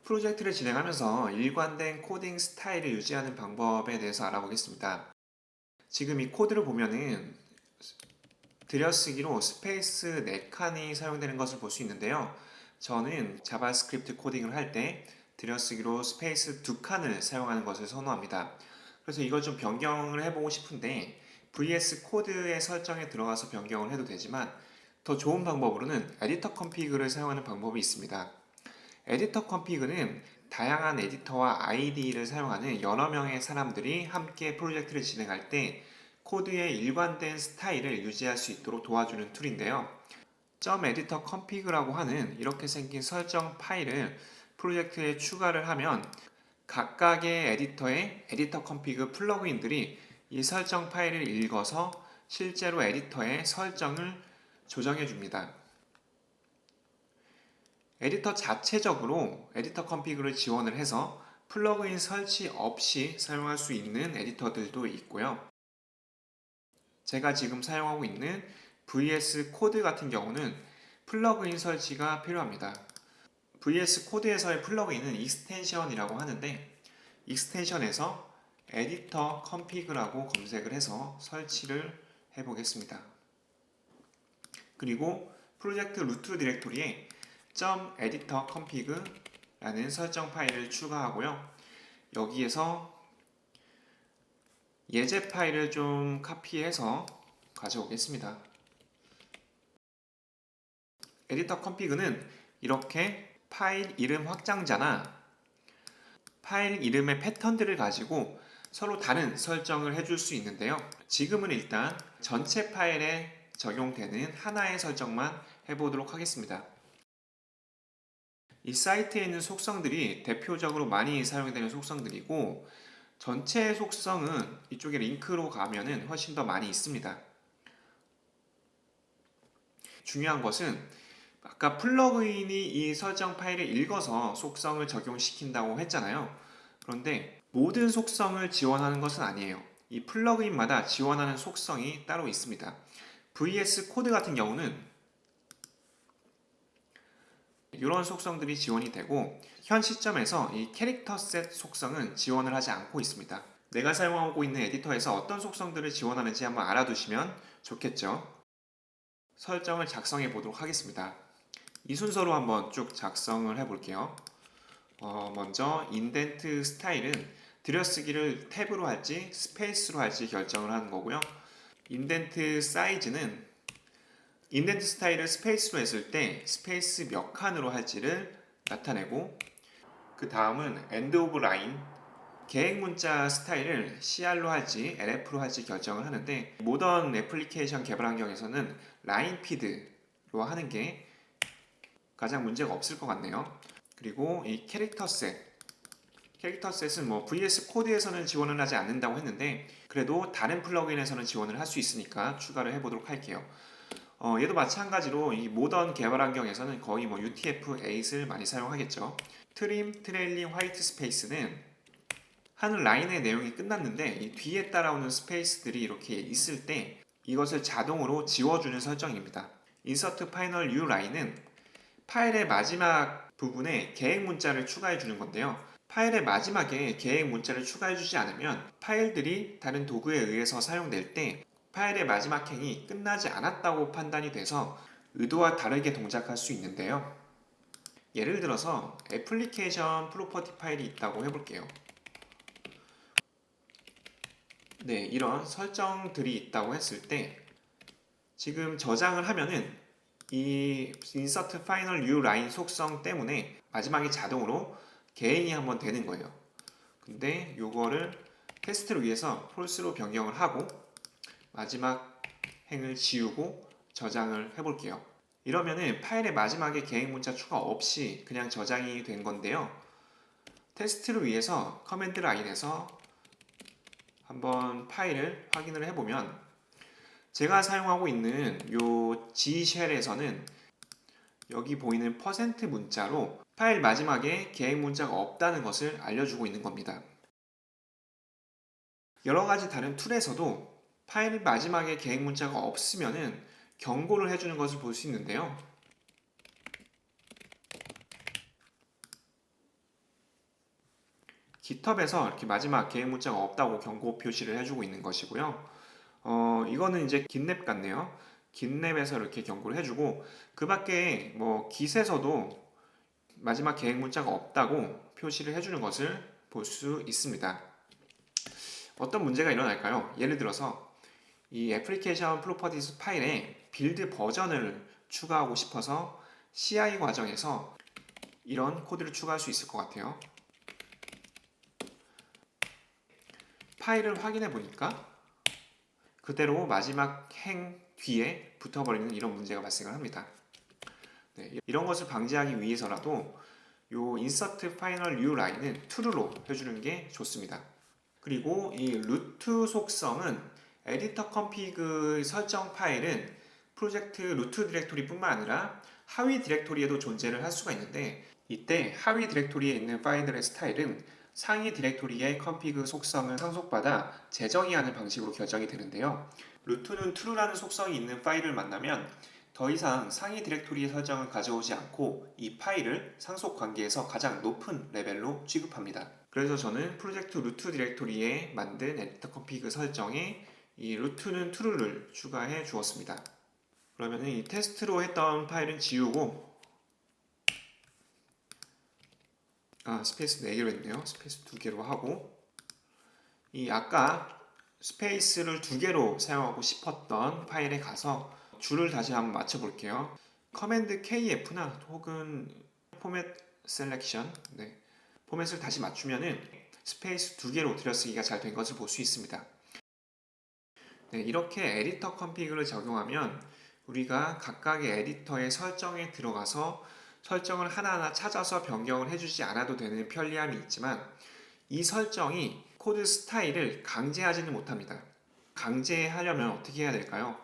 프로젝트를 진행하면서 일관된 코딩 스타일을 유지하는 방법에 대해서 알아보겠습니다. 지금 이 코드를 보면은 들여쓰기로 스페이스 4칸이 사용되는 것을 볼 수 있는데요. 저는 자바스크립트 코딩을 할 때 들여쓰기로 스페이스 2칸을 사용하는 것을 선호합니다. 그래서 이걸 좀 변경을 해보고 싶은데 VS 코드의 설정에 들어가서 변경을 해도 되지만 더 좋은 방법으로는 에디터 컨피그를 사용하는 방법이 있습니다. 에디터 컨피그는 다양한 에디터와 IDE를 사용하는 여러 명의 사람들이 함께 프로젝트를 진행할 때 코드의 일관된 스타일을 유지할 수 있도록 도와주는 툴인데요. .editor config라고 하는 이렇게 생긴 설정 파일을 프로젝트에 추가를 하면 각각의 에디터의 에디터 컨피그 플러그인들이 이 설정 파일을 읽어서 실제로 에디터의 설정을 조정해 줍니다. 에디터 자체적으로 에디터 컨피그를 지원을 해서 플러그인 설치 없이 사용할 수 있는 에디터들도 있고요. 제가 지금 사용하고 있는 VS 코드 같은 경우는 플러그인 설치가 필요합니다. VS 코드에서의 플러그인은 익스텐션이라고 하는데 익스텐션에서 에디터 컨피그라고 검색을 해서 설치를 해보겠습니다. 그리고 프로젝트 루트 디렉토리에 .editor config라는 설정 파일을 추가하고요. 여기에서 예제 파일을 좀 카피해서 가져오겠습니다. 에디터 컨피그는 이렇게 파일 이름 확장자나 파일 이름의 패턴들을 가지고 서로 다른 설정을 해줄 수 있는데요. 지금은 일단 전체 파일에 적용되는 하나의 설정만 해보도록 하겠습니다. 이 사이트에 있는 속성들이 대표적으로 많이 사용되는 속성들이고 전체 속성은 이쪽에 링크로 가면은 훨씬 더 많이 있습니다. 중요한 것은 아까 플러그인이 이 설정 파일을 읽어서 속성을 적용시킨다고 했잖아요. 그런데 모든 속성을 지원하는 것은 아니에요. 이 플러그인마다 지원하는 속성이 따로 있습니다. VS 코드 같은 경우는 이런 속성들이 지원이 되고 현 시점에서 이 캐릭터 셋 속성은 지원을 하지 않고 있습니다. 내가 사용하고 있는 에디터에서 어떤 속성들을 지원하는지 한번 알아두시면 좋겠죠. 설정을 작성해 보도록 하겠습니다. 이 순서로 한번 쭉 작성을 해 볼게요. 먼저 인덴트 스타일은 들여쓰기를 탭으로 할지 스페이스로 할지 결정을 하는 거고요. 인덴트 사이즈는 인덴트 스타일을 스페이스로 했을 때 스페이스 몇 칸으로 할지를 나타내고 그 다음은 end of line 계획 문자 스타일을 CR로 할지 LF로 할지 결정을 하는데 모던 애플리케이션 개발 환경에서는 라인 피드로 하는 게 가장 문제가 없을 것 같네요. 그리고 이 캐릭터 셋은 뭐 VS 코드에서는 지원을 하지 않는다고 했는데 그래도 다른 플러그인에서는 지원을 할 수 있으니까 추가를 해보도록 할게요. 얘도 마찬가지로 이 모던 개발 환경에서는 거의 뭐 UTF-8을 많이 사용하겠죠. 트림, 트레일링, 화이트 스페이스는 한 라인의 내용이 끝났는데 이 뒤에 따라오는 스페이스들이 이렇게 있을 때 이것을 자동으로 지워주는 설정입니다. 인서트 파이널 U 라인은 파일의 마지막 부분에 계획 문자를 추가해 주는 건데요. 파일의 마지막에 계획 문자를 추가해 주지 않으면 파일들이 다른 도구에 의해서 사용될 때 파일의 마지막 행이 끝나지 않았다고 판단이 돼서 의도와 다르게 동작할 수 있는데요. 예를 들어서 애플리케이션 프로퍼티 파일이 있다고 해볼게요. 네, 이런 설정들이 있다고 했을 때 지금 저장을 하면은 이 insert final u line 속성 때문에 마지막에 자동으로 개행이 한번 되는 거예요. 근데 요거를 테스트를 위해서 false로 변경을 하고 마지막 행을 지우고 저장을 해볼게요. 이러면은 파일의 마지막에 개행 문자 추가 없이 그냥 저장이 된 건데요. 테스트를 위해서 커맨드 라인에서 한번 파일을 확인을 해보면 제가 사용하고 있는 요 G쉘에서는 여기 보이는 퍼센트 문자로 파일 마지막에 계획 문자가 없다는 것을 알려주고 있는 겁니다. 여러 가지 다른 툴에서도 파일 마지막에 계획 문자가 없으면은 경고를 해주는 것을 볼 수 있는데요. GitHub에서 이렇게 마지막 계획 문자가 없다고 경고 표시를 해주고 있는 것이고요. 이거는 이제 깃랩 같네요. 깃랩에서 이렇게 경고를 해주고 그 밖에 뭐 깃에서도 마지막 계획 문자가 없다고 표시를 해주는 것을 볼 수 있습니다. 어떤 문제가 일어날까요? 예를 들어서 이 애플리케이션 프로퍼티스 파일에 빌드 버전을 추가하고 싶어서 CI 과정에서 이런 코드를 추가할 수 있을 것 같아요. 파일을 확인해 보니까 그대로 마지막 행 뒤에 붙어버리는 이런 문제가 발생을 합니다. 네, 이런 것을 방지하기 위해서라도 요 insert final new line은 true로 해주는 게 좋습니다. 그리고 이 루트 속성은 에디터 config 설정 파일은 프로젝트 루트 디렉토리뿐만 아니라 하위 디렉토리에도 존재를 할 수가 있는데 이때 하위 디렉토리에 있는 파일들의 스타일은 상위 디렉토리의 config 속성을 상속받아 재정의하는 방식으로 결정이 되는데요. 루트는 true라는 속성이 있는 파일을 만나면 더 이상 상위 디렉토리의 설정을 가져오지 않고 이 파일을 상속 관계에서 가장 높은 레벨로 취급합니다. 그래서 저는 프로젝트 루트 디렉토리에 만든 에디터 config 설정에 이 루트는 true를 추가해 주었습니다. 그러면 이 테스트로 했던 파일은 지우고 스페이스 4개로 했네요. 스페이스 2개로 하고 이 아까 스페이스를 2개로 사용하고 싶었던 파일에 가서 줄을 다시 한번 맞춰 볼게요. 커맨드 KF나 혹은 포맷 셀렉션 포맷을 다시 맞추면은 스페이스 2개로 들여쓰기가 잘 된 것을 볼 수 있습니다. 네, 이렇게 에디터 컨피그를 적용하면 우리가 각각의 에디터의 설정에 들어가서 설정을 하나하나 찾아서 변경을 해주지 않아도 되는 편리함이 있지만 이 설정이 코드 스타일을 강제하지는 못합니다. 강제하려면 어떻게 해야 될까요?